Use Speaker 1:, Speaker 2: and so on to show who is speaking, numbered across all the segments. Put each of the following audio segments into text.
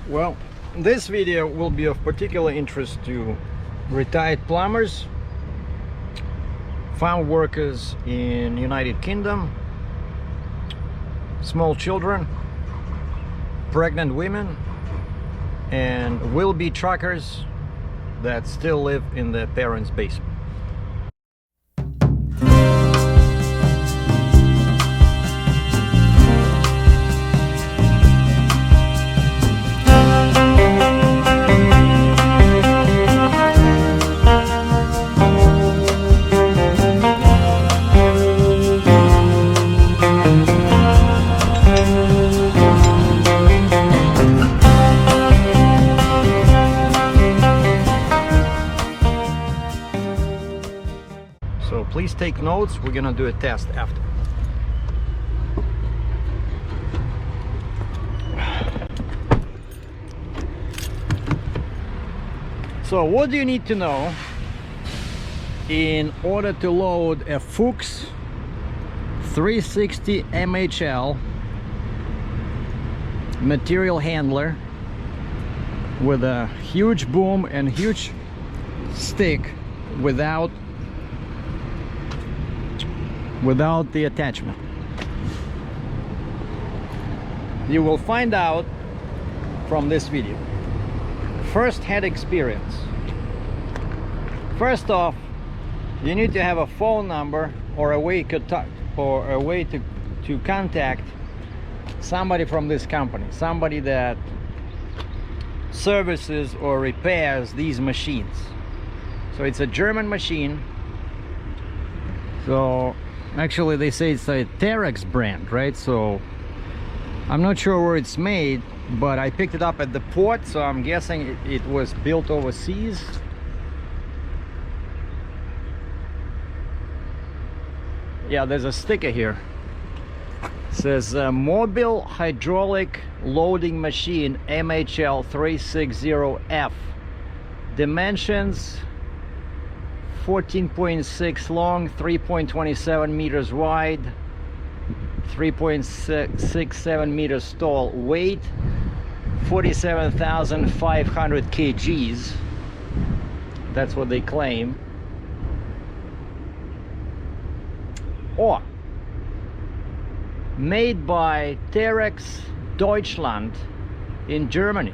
Speaker 1: Well, this video will be of particular interest to retired plumbers, farm workers in United Kingdom, small children, pregnant women, and will-be truckers that still live in their parents' basement. So please take notes, we're gonna do a test after. So what do you need to know in order to load a Fuchs 360 MHL material handler with a huge boom and huge stick without the attachment? You will find out from this video. First-hand experience. First off, you need to have a phone number or a way to contact somebody from this company, somebody that services or repairs these machines. So it's a German machine. So actually they say it's a Terex brand, right? So I'm not sure where it's made, but I picked it up at the port, so I'm guessing it was built overseas. Yeah, there's a sticker here. It says mobile hydraulic loading machine MHL 360F. Dimensions 14.6 long, 3.27 meters wide, 3.67 meters tall. Weight 47,500 kgs. That's what they claim. Or made by Terex Deutschland in Germany.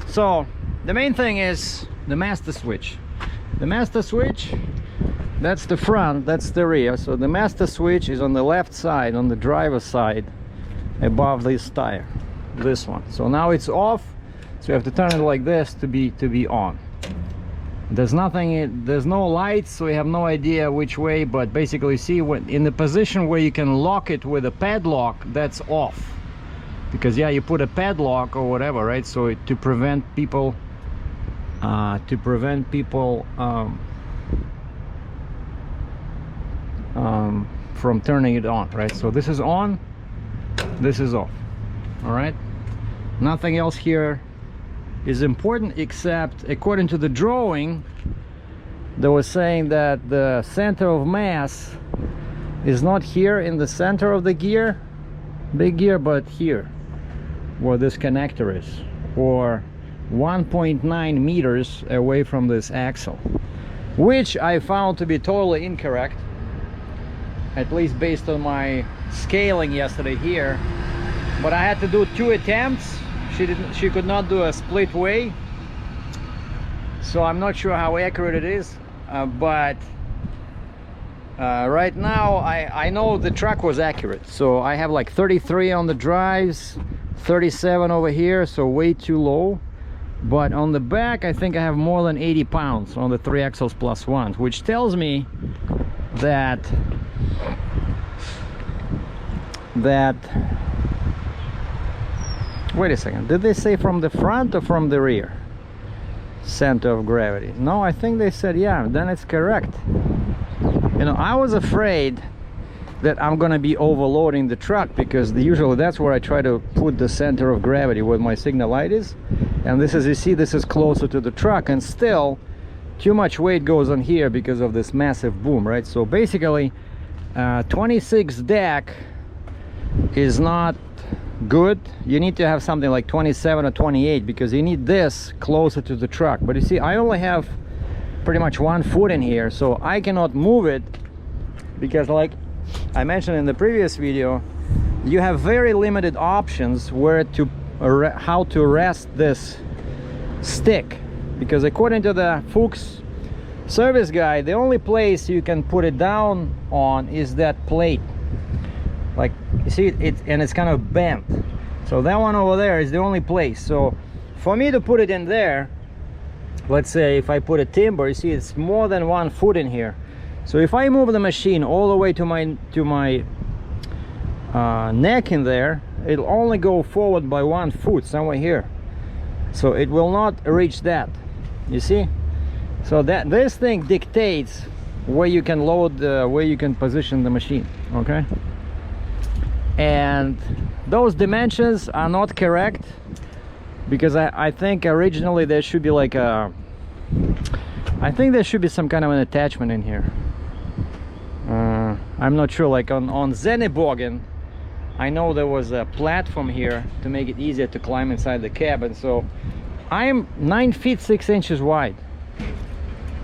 Speaker 1: So the main thing is the master switch. The master switch, that's the front, that's the rear. So the master switch is on the left side, on the driver's side, above this tire, this one. So now it's off, so you have to turn it like this to be on. There's nothing, there's no lights, so we have no idea which way, but basically see when in the position where you can lock it with a padlock, that's off. Because yeah, you put a padlock or whatever, right? So to prevent people from turning it on, right? So this is on, this is off. All right, nothing else here is important, except according to the drawing they were saying that the center of mass is not here in the center of the gear, big gear, but here where this connector is, or 1.9 meters away from this axle, which I found to be totally incorrect, at least based on my scaling yesterday here. But I had to do 2 attempts. She could not do a split way, so I'm not sure how accurate it is, but right now I know the truck was accurate. So I have like 33 on the drives, 37 over here, so way too low. But on the back I think I have more than 80 pounds on the 3 axles plus 1, which tells me that wait a second, did they say from the front or from the rear center of gravity? No, I think they said yeah, then it's correct. You know, I was afraid that I'm gonna be overloading the truck, because usually that's where I try to put the center of gravity where my signal light is, and this is, you see, this is closer to the truck, and still too much weight goes on here because of this massive boom, right? So basically 26 deck is not good. You need to have something like 27 or 28 because you need this closer to the truck. But you see, I only have pretty much 1 foot in here, so I cannot move it because, like I mentioned in the previous video, you have very limited options where to how to rest this stick, because according to the Fuchs service guide, the only place you can put it down on is that plate. Like, you see it, and it's kind of bent, so that one over there is the only place. So for me to put it in there, let's say if I put a timber, you see it's more than 1 foot in here. So if I move the machine all the way to my neck in there, it'll only go forward by 1 foot somewhere here, so it will not reach that, you see. So that this thing dictates where you can load, where you can position the machine, okay? And those dimensions are not correct because I think originally there should be like a, I think there should be some kind of an attachment in here. I'm not sure, like on Zenebogen, I know there was a platform here to make it easier to climb inside the cabin. So I'm 9 feet 6 inches wide,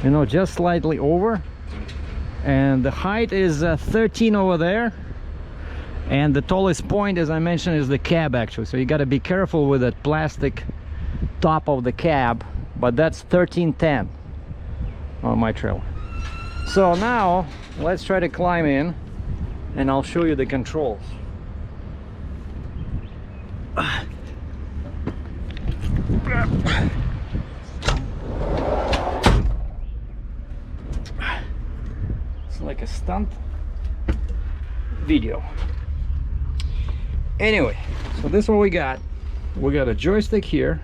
Speaker 1: you know, just slightly over, and the height is 13 over there, and the tallest point, as I mentioned, is the cab actually. So you got to be careful with that plastic top of the cab, but that's 1310 on my trailer. So now let's try to climb in and I'll show you the controls. It's like a stunt video. Anyway, so this is what we got. We got a joystick here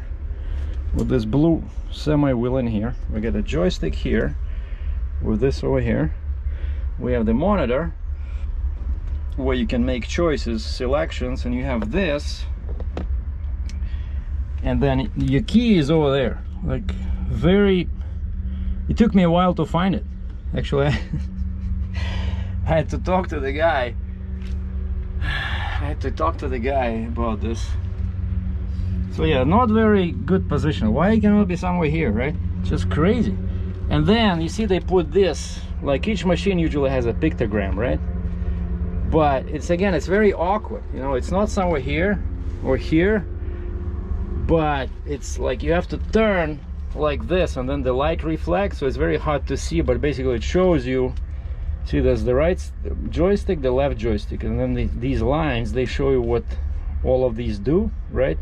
Speaker 1: with this blue semi wheel in here. We got a joystick here with this over here. We have the monitor where you can make choices, selections, and you have this, and then your key is over there. Like, very, it took me a while to find it actually. I had to talk to the guy. About this. So yeah, not very good position. Why cannot be somewhere here, right? Just crazy. And then you see they put this, like each machine usually has a pictogram, right? But it's, again, it's very awkward, you know. It's not somewhere here or here, but it's like you have to turn like this and then the light reflects, so it's very hard to see. But basically it shows you, see, there's the right joystick, the left joystick, and then these lines, they show you what all of these do, right?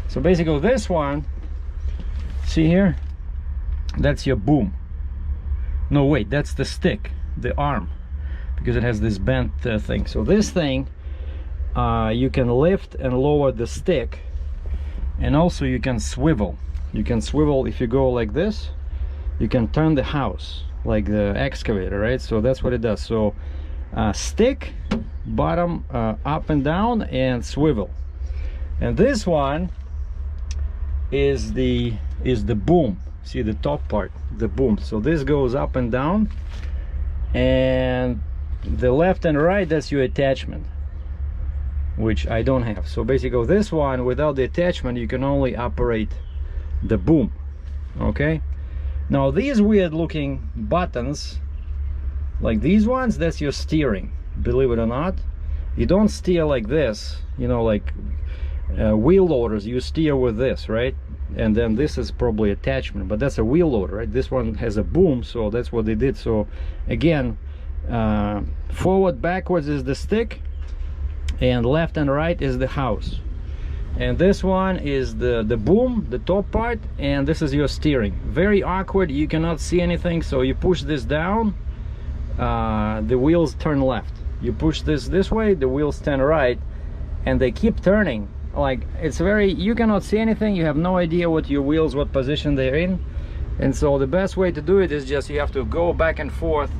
Speaker 1: So basically this one, see here, that's your boom. No, wait, that's the stick, the arm, because it has this bent thing. So this thing, you can lift and lower the stick, and also you can swivel. You can swivel. If you go like this, you can turn the house like the excavator, right? So that's what it does. So stick, bottom, up and down, and swivel. And this one is the boom. See the top part, the boom. So this goes up and down, and the left and right, that's your attachment, which I don't have. So basically this one, without the attachment, you can only operate the boom, okay? Now these weird looking buttons, like these ones, that's your steering. Believe it or not, you don't steer like this, you know, like wheel loaders, you steer with this, right? And then this is probably attachment, but that's a wheel loader, right? This one has a boom, so that's what they did. So again, forward, backwards is the stick, and left and right is the house. And this one is the boom, the top part, and this is your steering. Very awkward, you cannot see anything. So you push this down, the wheels turn left. You push this way, the wheels turn right, and they keep turning. Like, it's very, you cannot see anything, you have no idea what your wheels, what position they're in. And so the best way to do it is just, you have to go back and forth.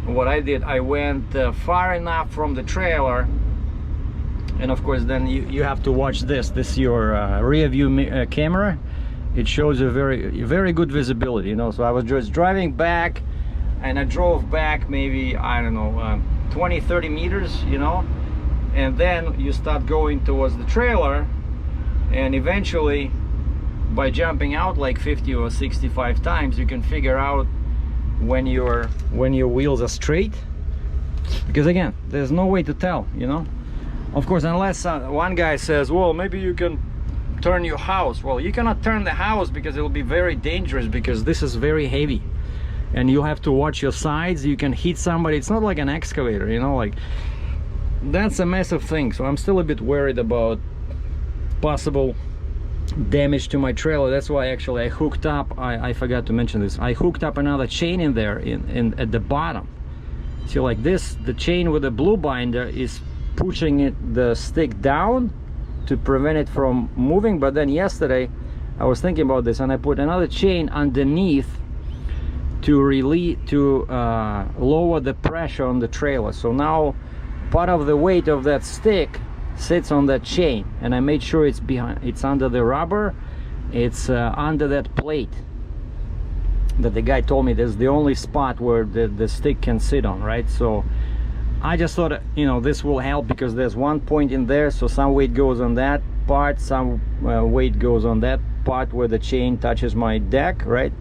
Speaker 1: What I did, I went far enough from the trailer, and of course then you have to watch this is your rear view camera. It shows a very good visibility, you know. So I was just driving back, and I drove back maybe, I don't know, 20-30 meters, you know, and then you start going towards the trailer, and eventually by jumping out like 50 or 65 times you can figure out when your wheels are straight, because again there's no way to tell, you know, of course, unless one guy says, well, maybe you can turn your house. Well, you cannot turn the house because it'll be very dangerous, because this is very heavy and you have to watch your sides. You can hit somebody. It's not like an excavator, you know, like that's a massive thing. So I'm still a bit worried about possible damage to my trailer. That's why actually I hooked up, I forgot to mention this, I hooked up another chain in there at the bottom. See, like this, the chain with the blue binder is pushing the stick down to prevent it from moving. But then yesterday I was thinking about this and I put another chain underneath to lower the pressure on the trailer. So now part of the weight of that stick sits on that chain, and I made sure it's behind, it's under the rubber, it's under that plate that the guy told me there's the only spot where the stick can sit on, right? So I just thought, you know, this will help, because there's one point in there, so some weight goes on that part, some weight goes on that part where the chain touches my deck, right?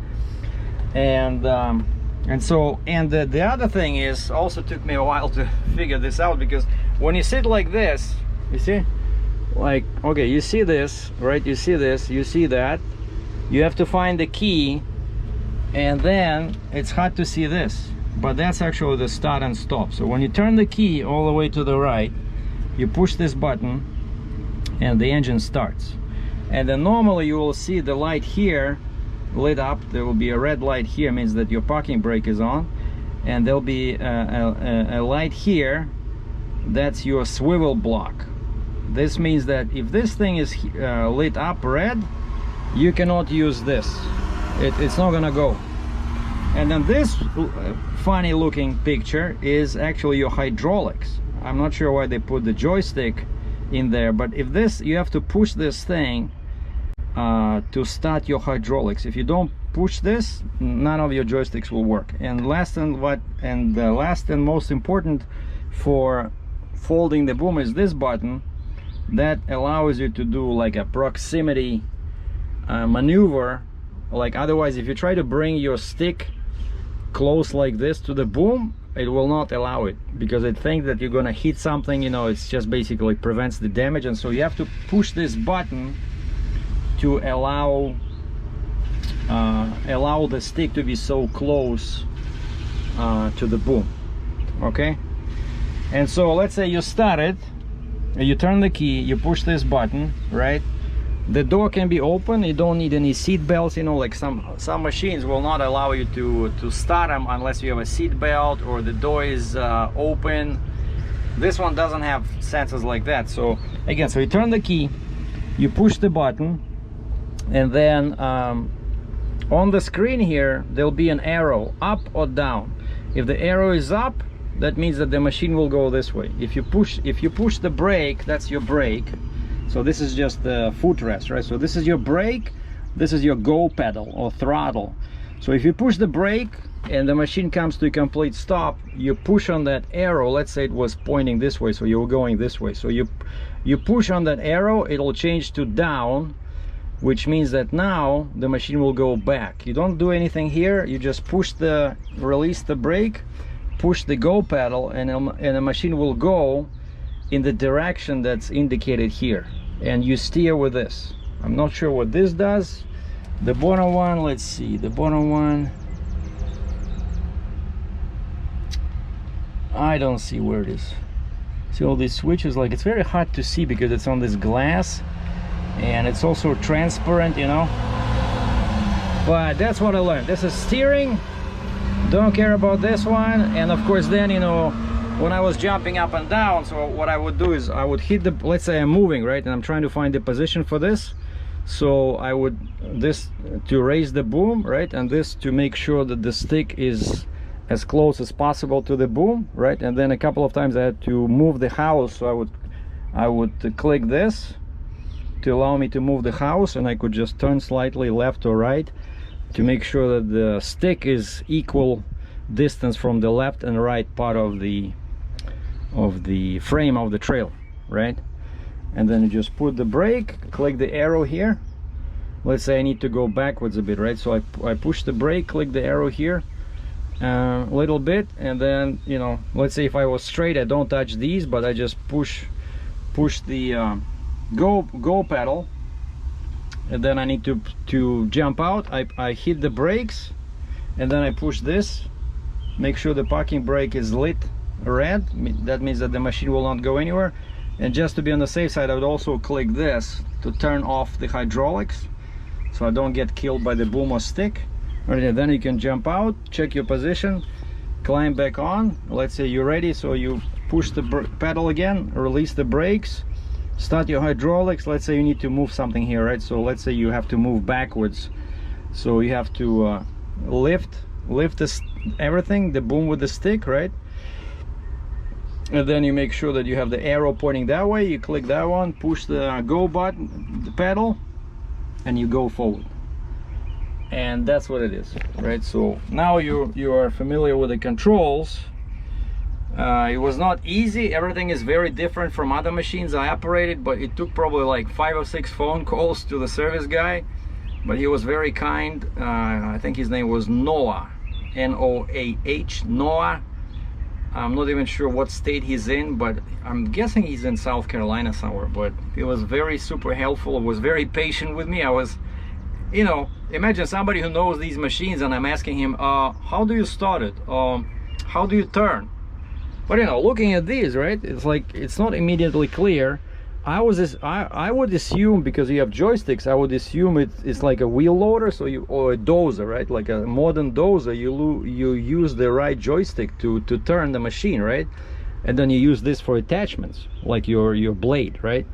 Speaker 1: And the other thing is, also took me a while to figure this out, because when you sit like this, you see, like, okay, you see this, right? You see this, you see that, you have to find the key, and then it's hard to see this, but that's actually the start and stop. So when you turn the key all the way to the right, you push this button and the engine starts. And then normally you will see the light here lit up. There will be a red light here, means that your parking brake is on, and there'll be a light here, that's your swivel block. This means that if this thing is lit up red, you cannot use this. It's not gonna go. And then this funny looking picture is actually your hydraulics. I'm not sure why they put the joystick in there, but if this, you have to push this thing to start your hydraulics. If you don't push this, none of your joysticks will work. And last and most important for folding the boom is this button that allows you to do like a proximity maneuver. Like, otherwise if you try to bring your stick close like this to the boom, it will not allow it, because it thinks that you're gonna hit something, you know. It's just basically prevents the damage. And so you have to push this button to allow the stick to be so close to the boom. Okay, and so let's say you start it, you turn the key, you push this button, right? The door can be open. You don't need any seat belts, you know, like some machines will not allow you to start them unless you have a seat belt or the door is open. This one doesn't have sensors like that. So again, so you turn the key, you push the button, and then on the screen here there'll be an arrow up or down. If the arrow is up, that means that the machine will go this way. If you push the brake, that's your brake. So this is just the footrest, right? So this is your brake, this is your go pedal or throttle. So if you push the brake and the machine comes to a complete stop, you push on that arrow. Let's say it was pointing this way, so you were going this way. So you push on that arrow, it'll change to down, which means that now the machine will go back. You don't do anything here, you just release the brake, push the go pedal, and the machine will go in the direction that's indicated here, and you steer with this. I'm not sure what this does. The bottom one, let's see, the bottom one, I don't see where it is. See all these switches, like, it's very hard to see because it's on this glass and it's also transparent, you know. But that's what I learned. This is steering, don't care about this one. And of course then, you know, when I was jumping up and down, so what I would do is I would hit the, let's say I'm moving, right, and I'm trying to find the position for this. So I would, this to raise the boom, right, and this to make sure that the stick is as close as possible to the boom, right. And then a couple of times I had to move the house, so I would click this to allow me to move the house, and I could just turn slightly left or right to make sure that the stick is equal distance from the left and right part of the frame of the trailer. right? And then you just put the brake, click the arrow here. Let's say I need to go backwards a bit, right? So I push the brake, click the arrow here a little bit, and then, you know, let's say if I was straight, I don't touch these, but I just push the go pedal, and then I need to jump out. I hit the brakes, and then I push this, make sure the parking brake is lit red. That means that the machine will not go anywhere. And just to be on the safe side, I would also click this to turn off the hydraulics, so I don't get killed by the boom or stick. Right, then you can jump out, check your position, climb back on. Let's say you're ready, so you push the pedal again, release the brakes, start your hydraulics. Let's say you need to move something here, right? So let's say you have to move backwards, so you have to lift this everything, the boom with the stick, right? And then you make sure that you have the arrow pointing that way. You click that one, push the go button, the pedal, and you go forward. And that's what it is, right? So now you are familiar with the controls. It was not easy. Everything is very different from other machines I operated, but it took probably like 5 or 6 phone calls to the service guy, but he was very kind. I think his name was Noah, N-O-A-H, Noah. I'm not even sure what state he's in, but I'm guessing he's in South Carolina somewhere. But he was very super helpful, was very patient with me. I was, you know, imagine somebody who knows these machines and I'm asking him, how do you start it? How do you turn? But you know, looking at these, right, it's like, it's not immediately clear. I would assume, because you have joysticks, I would assume it's like a wheel loader, so or a dozer, right? Like a modern dozer, you use the right joystick to turn the machine, right? And then you use this for attachments, like your blade, right?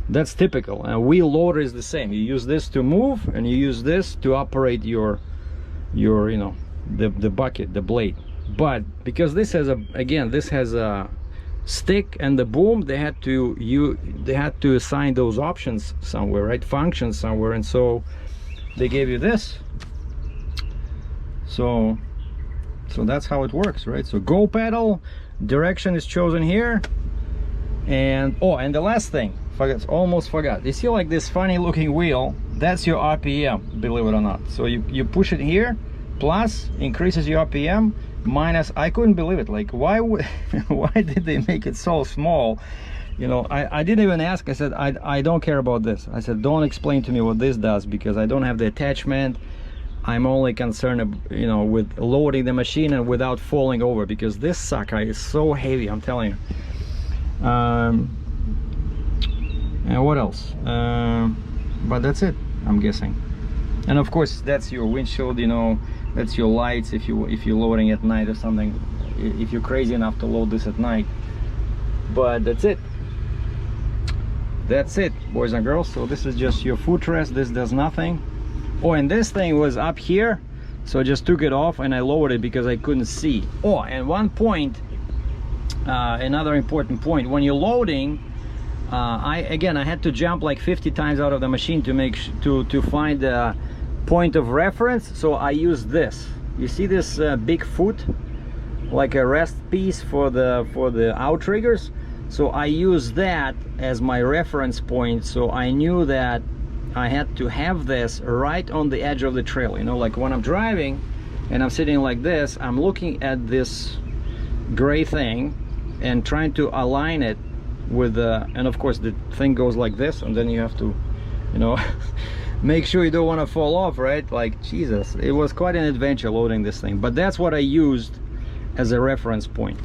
Speaker 1: That's typical. And a wheel loader is the same. You use this to move, and you use this to operate your you know, the bucket, the blade. But because this has a stick and the boom, they had to assign those options somewhere, right? Functions somewhere, and so they gave you this. So that's how it works, right? So go pedal, direction is chosen here, and and the last thing, almost forgot. You see like this funny looking wheel? That's your RPM, believe it or not. So you push it here, plus increases your RPM, minus, I couldn't believe it. Like, why did they make it so small? You know, I didn't even ask. I said, I don't care about this. I said, don't explain to me what this does, because I don't have the attachment. I'm only concerned, you know, with loading the machine and without falling over, because this sucker is so heavy, I'm telling you. And what else? But that's it, I'm guessing. And of course, that's your windshield, you know, that's your lights if you're loading at night or something, if you're crazy enough to load this at night. But that's it, boys and girls. So this is just your footrest. This does nothing. And this thing was up here, so I just took it off and I lowered it because I couldn't see. And one point, another important point, when you're loading, I had to jump like 50 times out of the machine to find the point of reference. So I use this. You see this big foot, like a rest piece for the outriggers. So I use that as my reference point. So I knew that I had to have this right on the edge of the trail. You know, like when I'm driving and I'm sitting like this, I'm looking at this gray thing and trying to align it with and of course the thing goes like this, and then you have to, you know, make sure you don't want to fall off, right? Like, Jesus, it was quite an adventure loading this thing, but that's what I used as a reference point.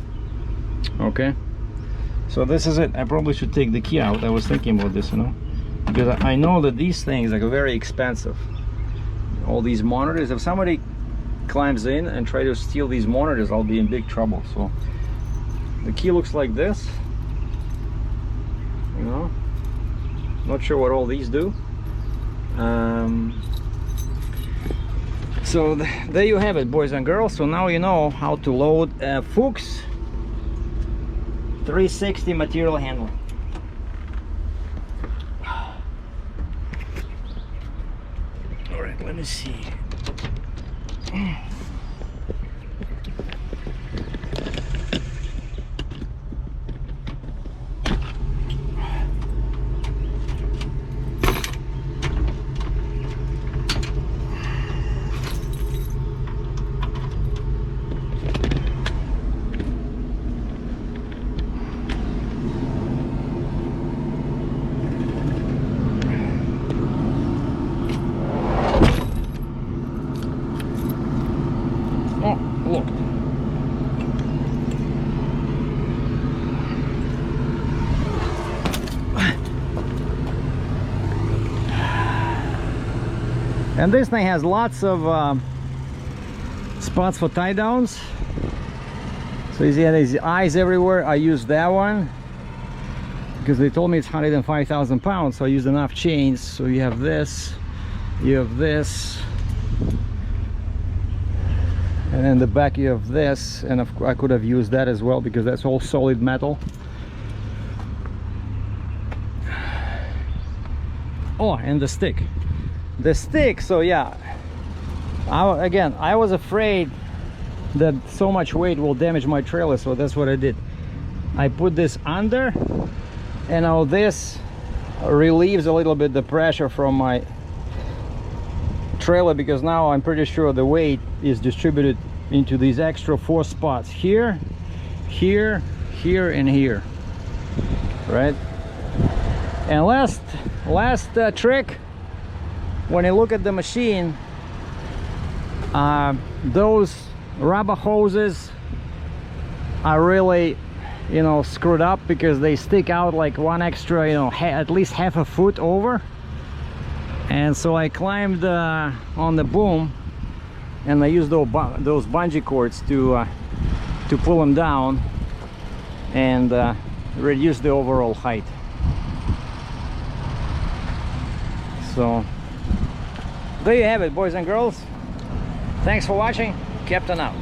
Speaker 1: Okay, so this is it. I probably should take the key out. I was thinking about this, you know, because I know that these things are very expensive. All these monitors, if somebody climbs in and try to steal these monitors, I'll be in big trouble. So the key looks like this, you know, not sure what all these do. So there you have it, boys and girls. So now you know how to load a Fuchs 360 material handling. All right, let me see. And this thing has lots of spots for tie downs. So you see these eyes everywhere. I used that one because they told me it's 105,000 pounds, so I used enough chains. So you have this, you have this, and in the back you have this, and of course I could have used that as well because that's all solid metal. Oh, and the stick, so yeah, I was afraid that so much weight will damage my trailer, so that's what I did. I put this under, and now this relieves a little bit the pressure from my trailer, because now I'm pretty sure the weight is distributed into these extra 4 spots here, here, here, and here, right? And last trick, when you look at the machine, those rubber hoses are really, you know, screwed up because they stick out like one extra, you know, at least half a foot over. And so I climbed on the boom, and I used those bungee cords to pull them down and reduce the overall height. So there you have it, boys and girls. Thanks for watching. Captain out.